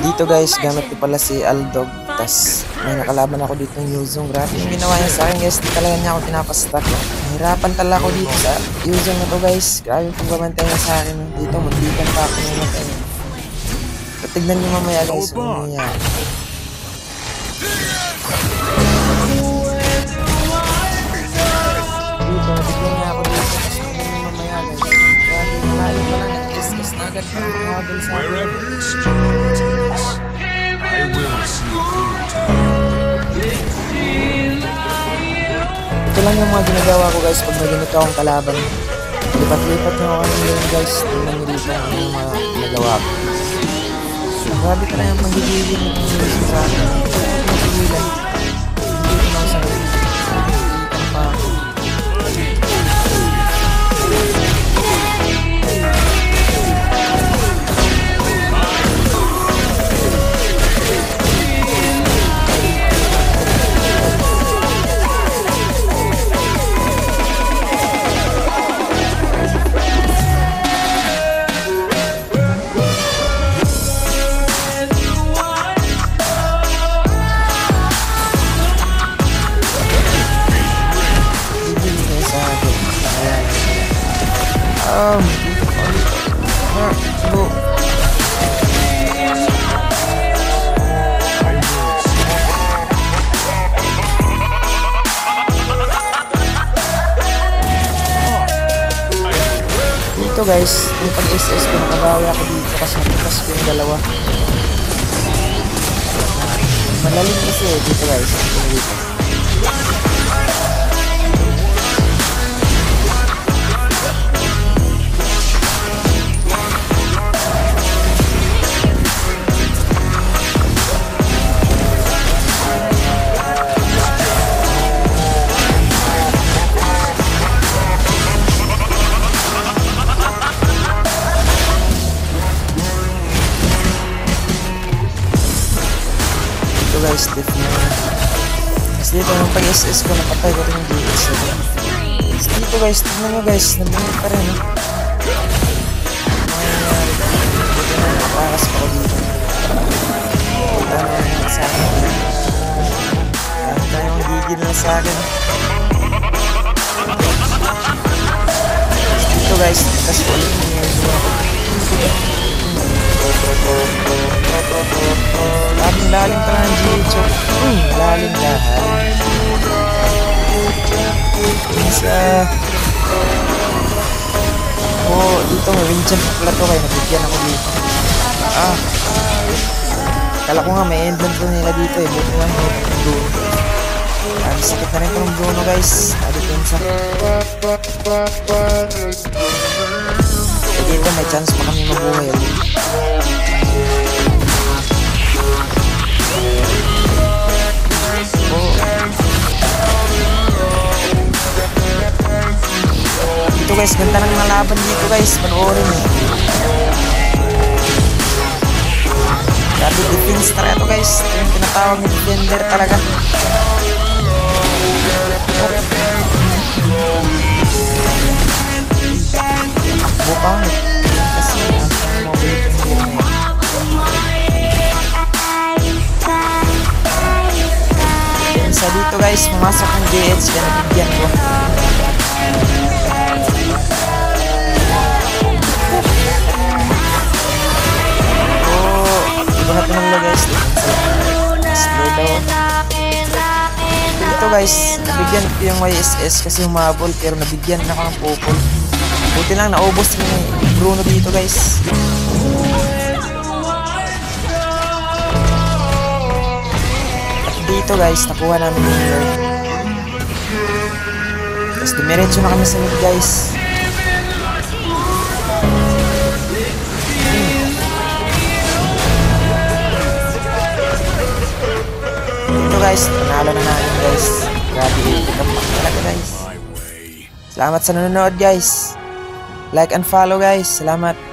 Dito guys, gamit ko pala si Aldog. Tas may nakalaban ako dito ng Yuzong. Grabe yung ginawa niya sa akin guys. Di talaga niya ako pinapastack. Nahirapan talaga ako dito sa Yuzong na to guys. Grabe yung pagbabantay niya sa akin. Dito magbigan pa ako naman. Tignan niyo mamaya guys kung ano niya. Dito, natigyan niya ako dito. Tignan niyo mamaya guys. Grabe, malalim pa lang. Nag-discuss na agad pa yung model sa akin. Ito lang yung mga ginagawa ko guys pag may ganito akong kalaban. Lipat-lipat nyo ako ng yun guys. Tingnan nyo dito ano yung mga ginagawa ko. Grabe ka na yung magigigil ng sa akin. Magigilan. Hindi ko na sa ikan pa. Dito guys, yung pag-SS ko nakabawi ako dito kasi napitas ko yung dalawa. Malalim kasi dito guys. Dito. Guys, diff na kasi dito yung pag-SS ko napatay ko rin yung DX kasi dito guys, tignan nyo guys nabunod pa rin dito na nakapakas pa ko dito dito na yung sa akin dito yung gigil na sa akin dito guys, kasi ko ulit lalim pa lang dito. Lalim lahat. Isa. Oh, dito may winchan pa pala to kaya nabigyan ako dito. Kala ko nga may endland ko nila dito eh. Buti nga may Bruno. Sakit na rin ko ng Bruno guys. Adipensa. Dito may chance pa kami mabuhay ulit. Dito guys, ganda ng nalaban dito guys, panoorin eh. Grabe defense talaga to guys, ito yung tinatawag ng defender talaga. Takbo pa kasi ang mobile sa dito guys, pumasok ng DH kaya nabigyan ko. Iba na pinanglo guys. Slow daw. Dito guys, nabigyan ko yung YSS kasi humabol pero nabigyan na ako ng pupol. Buti lang naubos rin yung Bruno dito guys. Dito guys, nakuha namin yung lord. Tapos dumiretso na kami sa mid guys. Dito guys, panalo na namin guys. Grabe, ikapak talaga guys. Salamat sa nanonood guys. Like and follow guys. Salamat.